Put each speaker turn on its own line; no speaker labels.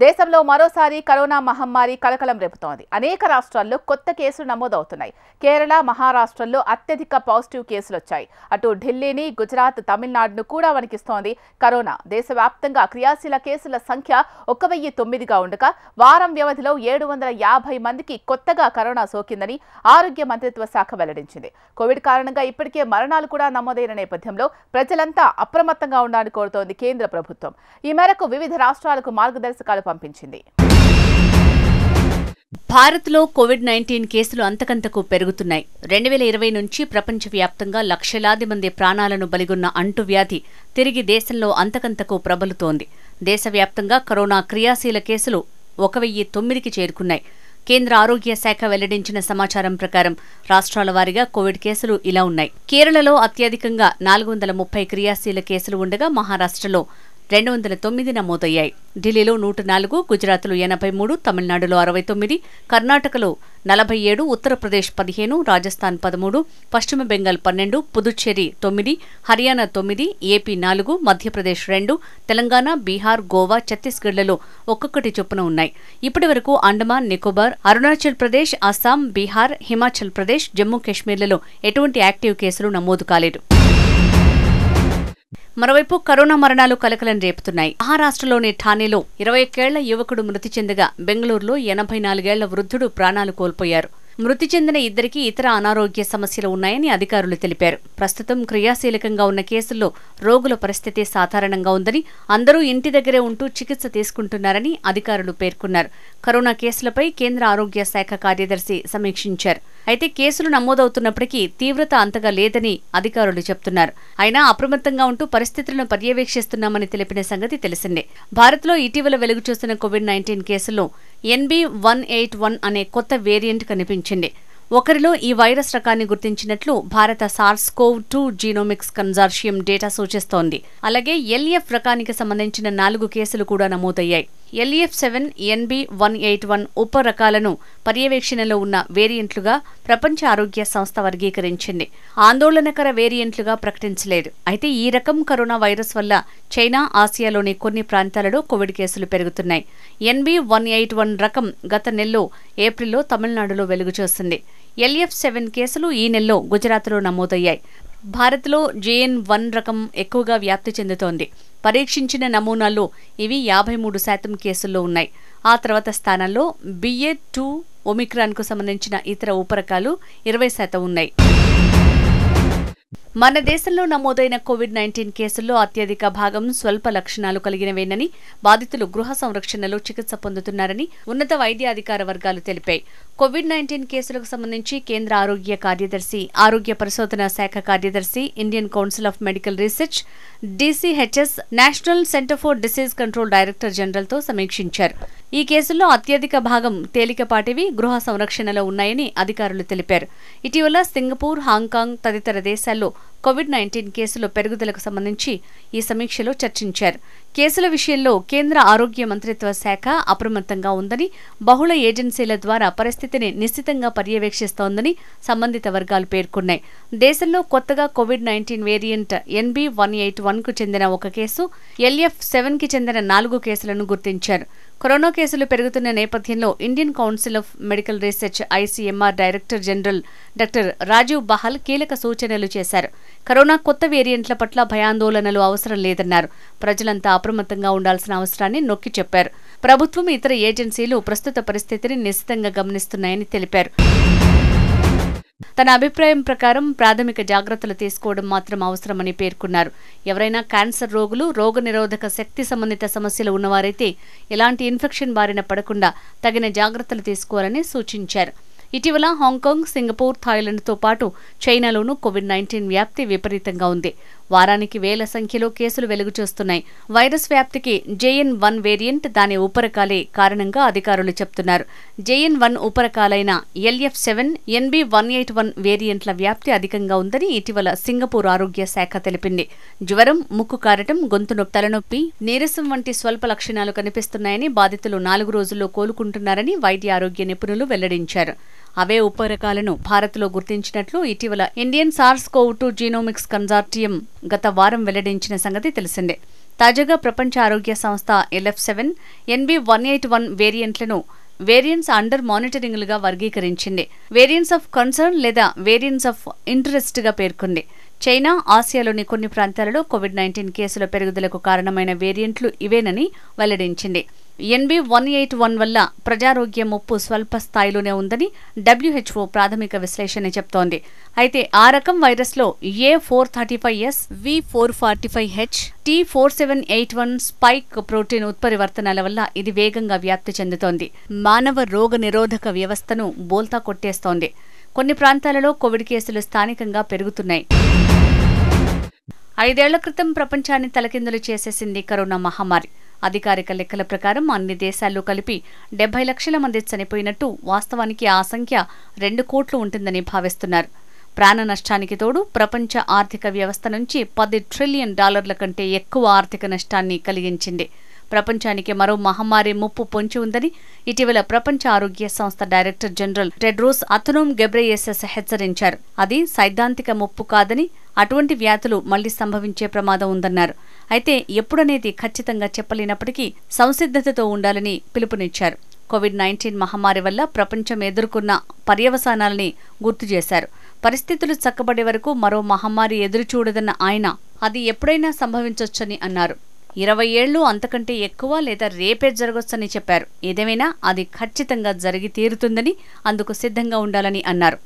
దేశంలో మరోసారి కరోనా మహమ్మారి కలకలం రేపుతోంది. అనేక రాష్ట్రాల్లో కొత్త కేసులు నమోదవుతున్నాయి. కేరళ, మహారాష్ట్రల్లో అత్యధిక పాజిటివ్ కేసులు వచ్చాయి. అటు ఢిల్లీని, గుజరాత్, తమిళనాడును కూడా వణికిస్తోంది కరోనా. దేశవ్యాప్తంగా క్రియాశీల కేసుల సంఖ్య 1009గా ఉండగా వారం వ్యవధిలో 750 మందికి కొత్తగా కరోనా సోకిందని ఆరోగ్య మంత్రిత్వ శాఖ వెల్లడించింది. కోవిడ్ కారణంగా ఇప్పటికే మరణాలు కూడా నమోదైన నేపథ్యంలో ప్రజలంతా అప్రమత్తంగా ఉండాలని కోరుతోంది కేంద్ర ప్రభుత్వం. ఈ మేరకు వివిధ రాష్ట్రాలకు మార్గదర్శకాలు పంపించింది.
భారత్లో కోవిడ్-19 కేసులు అంతకంతకు పెరుగుతున్నాయి. 2020 నుంచి ప్రపంచవ్యాప్తంగా లక్షలాది మంది ప్రాణాలను బలిగొన్న అంటువ్యాధి తిరిగి దేశంలో అంతకంతకు ప్రబలుతోంది. దేశవ్యాప్తంగా కరోనా క్రియాశీల కేసులు 1009కి చేరుకున్నాయి. కేంద్ర ఆరోగ్య శాఖ వెల్లడించిన సమాచారం ప్రకారం రాష్ట్రాల వారీగా కోవిడ్ కేసులు ఇలా ఉన్నాయి. కేరళలో అత్యధికంగా 430 క్రియాశీల కేసులు ఉండగా మహారాష్ట్రలో 209 నమోదయ్యాయి. ఢిల్లీలో 104, గుజరాత్లో 83, తమిళనాడులో 69, కర్ణాటకలో 47, ఉత్తరప్రదేశ్ 15, రాజస్థాన్ 13, పశ్చిమ బెంగాల్ 12, పుదుచ్చేరి 9, హర్యానా 9, ఏపీ 4, మధ్యప్రదేశ్ 2, తెలంగాణ, బీహార్, గోవా, ఛత్తీస్గఢ్లలో ఒక్కొక్కటి చొప్పున ఉన్నాయి. ఇప్పటి వరకు అండమాన్, నికోబార్, అరుణాచల్ ప్రదేశ్, అస్సాం, బీహార్, హిమాచల్ ప్రదేశ్, జమ్మూ కాశ్మీర్లలో ఎటువంటి యాక్టివ్ కేసులు నమోదు కాలేదు. మరోవైపు కరోనా మరణాలు కలకలం రేపుతున్నాయి. మహారాష్ట్రలోని ఠానేలో 21 ఏళ్ల యువకుడు మృతి చెందగా బెంగళూరులో 84 ఏళ్ల వృద్ధుడు ప్రాణాలు కోల్పోయారు. మృతి చెందిన ఇద్దరికీ ఇతర అనారోగ్య సమస్యలు ఉన్నాయని అధికారులు తెలిపారు. ప్రస్తుతం క్రియాశీలకంగా ఉన్న కేసుల్లో రోగుల పరిస్థితి సాధారణంగా ఉందని, అందరూ ఇంటి దగ్గరే ఉంటూ చికిత్స తీసుకుంటున్నారని అధికారులు పేర్కొన్నారు. కరోనా కేసులపై కేంద్ర ఆరోగ్య శాఖ కార్యదర్శి సమీక్షించారు. అయితే కేసులు నమోదవుతున్నప్పటికీ తీవ్రత అంతగా లేదని అధికారులు చెబుతున్నారు. అయినా అప్రమత్తంగా ఉంటూ పరిస్థితులను పర్యవేక్షిస్తున్నామని తెలిపిన సంగతి తెలిసిందే. భారత్లో ఇటీవల వెలుగు చూసిన కోవిడ్-19 కేసుల్లో NB-181 అనే కొత్త వేరియంట్ కనిపించింది. ఒకరిలో ఈ వైరస్ రకాన్ని గుర్తించినట్లు భారత SARS-CoV-2 జీనోమిక్స్ కన్సార్షియం డేటా సూచిస్తోంది. అలాగే LF రకానికి సంబంధించిన 4 కేసులు కూడా నమోదయ్యాయి. LF7, NB-181 ఉప రకాలను పర్యవేక్షణలో ఉన్న వేరియంట్లుగా ప్రపంచ ఆరోగ్య సంస్థ వర్గీకరించింది. ఆందోళనకర వేరియంట్లుగా ప్రకటించలేదు. అయితే ఈ రకం కరోనా వైరస్ వల్ల చైనా, ఆసియాలోని కొన్ని ప్రాంతాలలో కోవిడ్ కేసులు పెరుగుతున్నాయి. NB-181 రకం గత నెలలో ఏప్రిల్లో తమిళనాడులో వెలుగుచూసింది. LF7 కేసులు ఈ నెలలో గుజరాత్లో నమోదయ్యాయి. భారత్లో JN1 రకం ఎక్కువగా వ్యాప్తి చెందుతోంది. పరీక్షించిన నమూనాల్లో ఇవి 53% కేసుల్లో ఉన్నాయి. ఆ తర్వాత స్థానంలో BA.2 ఒమిక్రాన్కు సంబంధించిన ఇతర ఉపరకాలు 20% ఉన్నాయి. మన దేశంలో నమోదైన కోవిడ్-19 కేసుల్లో అత్యధిక భాగం స్వల్ప లక్షణాలు కలిగినవేనని, బాధితులు గృహ సంరక్షణలో చికిత్స పొందుతున్నారని ఉన్నత వైద్య అధికార వర్గాలు తెలిపాయి. కోవిడ్-19 కేసులకు సంబంధించి కేంద్ర ఆరోగ్య కార్యదర్శి, ఆరోగ్య పరిశోధన శాఖ కార్యదర్శి, Indian council of medical research, DCHS, national centre for disease control director జనరల్తో సమీక్షించారు. ఈ కేసుల్లో అత్యధిక భాగం తేలికపాటివి, గృహ సంరక్షణలో ఉన్నాయని అధికారులు తెలిపారు. ఇటీవల సింగపూర్, హాంకాంగ్ తదితర దేశాల్లో కోవిడ్-19 కేసుల పెరుగుదలకు సంబంధించి ఈ సమీక్షలో చర్చించారు. కేసుల విషయంలో కేంద్ర ఆరోగ్య మంత్రిత్వ శాఖ అప్రమత్తంగా ఉందని, బహుళ ఏజెన్సీల ద్వారా పరిస్థితిని నిశ్చితంగా పర్యవేక్షిస్తోందని సంబంధిత వర్గాలు పేర్కొన్నాయి. దేశంలో కొత్తగా కోవిడ్-19 వేరియంట్ NB-181కు చెందిన 1 కేసు, LF7కి చెందిన 4 కేసులను గుర్తించారు. కరోనా కేసులు పెరుగుతున్న నేపథ్యంలో Indian council of medical research ICMR director general doctor Rajiv Bahl కీలక సూచనలు చేశారు. కరోనా కొత్త వేరియంట్ల పట్ల భయాందోళనలు అవసరం లేదన్నారు. ప్రజలంతా అప్రమత్తంగా ఉండాల్సిన అవసరాన్ని నొక్కి చెప్పారు. ప్రభుత్వం, ఇతర ఏజెన్సీలు ప్రస్తుత పరిస్థితిని నిశితంగా గమనిస్తున్నాయని తెలిపారు. తన అభిప్రాయం ప్రకారం ప్రాథమిక జాగ్రత్తలు తీసుకోవడం మాత్రం అవసరమని పేర్కొన్నారు. ఎవరైనా క్యాన్సర్ రోగులు, రోగనిరోధక శక్తి సంబంధిత సమస్యలు ఉన్నవారైతే ఎలాంటి ఇన్ఫెక్షన్ బారిన పడకుండా తగిన జాగ్రత్తలు తీసుకోవాలని సూచించారు. ఇటీవల హాంకాంగ్, సింగపూర్, థాయిలాండ్తో పాటు చైనాలోనూ కోవిడ్-19 వ్యాప్తి విపరీతంగా ఉంది. వారానికి వేల సంఖ్యలో కేసులు వెలుగుచూస్తున్నాయి. వైరస్ వ్యాప్తికి JN1 వేరియంట్, దాని ఉపరకాలే కారణంగా అధికారులు చెబుతున్నారు. JN1 ఉపరకాలైన LF7, NB-181 వేరియంట్ల వ్యాప్తి అధికంగా ఉందని ఇటీవల సింగపూర్ ఆరోగ్య శాఖ తెలిపింది. జ్వరం, ముక్కు కారటం, గొంతు నొప్పి, తలనొప్పి, నీరసం వంటి స్వల్ప లక్షణాలు కనిపిస్తున్నాయని, బాధితులు 4 రోజుల్లో కోలుకుంటున్నారని వైద్య ఆరోగ్య నిపుణులు వెల్లడించారు. అవే ఉపరకాలను భారత్లో గుర్తించినట్లు ఇటీవల ఇండియన్ SARS-CoV-2 జీనోమిక్స్ కన్సార్టియం గత వారం వెల్లడించిన సంగతి తెలిసిందే. తాజాగా ప్రపంచ ఆరోగ్య సంస్థ LF7, NB181 వేరియంట్లను వేరియంట్స్ అండర్ మానిటరింగ్లుగా వర్గీకరించింది. వేరియంట్స్ ఆఫ్ కన్సర్న్ లేదా వేరియంట్స్ ఆఫ్ ఇంట్రెస్ట్ గా పేర్కొంది. చైనా, ఆసియాలోని కొన్ని ప్రాంతాలలో కోవిడ్-19 కేసుల పెరుగుదలకు కారణమైన వేరియంట్లు ఇవేనని వెల్లడించింది. NB181 వల్ల ప్రజారోగ్య ముప్పు స్వల్ప స్థాయిలోనే ఉందని WHO ప్రాథమిక విశ్లేషణ చెప్తోంది. అయితే ఆ రకం వైరస్లో A435S, V445H, T4781 spike protein ఉత్పరివర్తనాల వల్ల ఇది వేగంగా వ్యాప్తి చెందుతోంది. మానవ రోగ నిరోధక వ్యవస్థను బోల్తా కొట్టేస్తోంది. కొన్ని ప్రాంతాలలో కోవిడ్ కేసులు స్థానికంగా పెరుగుతున్నాయి. 5 ఏళ్ల క్రితం ప్రపంచాన్ని తలకిందులు చేసేసింది కరోనా మహమ్మారి. అధికారిక లెక్కల ప్రకారం అన్ని దేశాల్లో కలిపి 70 లక్షల మంది చనిపోయినట్టు, వాస్తవానికి ఆ సంఖ్య 2 కోట్లు ఉంటుందని భావిస్తున్నారు. ప్రాణ నష్టానికి తోడు ప్రపంచ ఆర్థిక వ్యవస్థ నుంచి $10 ట్రిలియన్ కంటే ఎక్కువ ఆర్థిక నష్టాన్ని కలిగించింది. ప్రపంచానికి మరో మహమ్మారి ముప్పు పొంచి ఉందని ఇటీవల ప్రపంచ ఆరోగ్య సంస్థ డైరెక్టర్ జనరల్ టెడ్రోస్ అథనోమ్ గెబ్రెయేసస్ హెచ్చరించారు. అది సైద్ధాంతిక ముప్పు కాదని, అటువంటి వ్యాధులు మళ్లీ సంభవించే ప్రమాదం ఉందన్నారు. అయితే ఎప్పుడనేది ఖచ్చితంగా చెప్పలేనప్పటికీ సంసిద్ధతతో ఉండాలని పిలుపునిచ్చారు. కోవిడ్-19 మహమ్మారి వల్ల ప్రపంచం ఎదుర్కొన్న పర్యవసానాలని గుర్తు చేశారు. పరిస్థితులు చక్కబడే వరకు మరో మహమ్మారి ఎదురుచూడదన్న ఆయన అది ఎప్పుడైనా సంభవించొచ్చని అన్నారు. 20 ఏళ్లు అంతకంటే ఎక్కువ లేదా రేపే జరగొచ్చని చెప్పారు. ఏదేమైనా అది ఖచ్చితంగా జరిగి తీరుతుందని, అందుకు సిద్ధంగా ఉండాలని అన్నారు.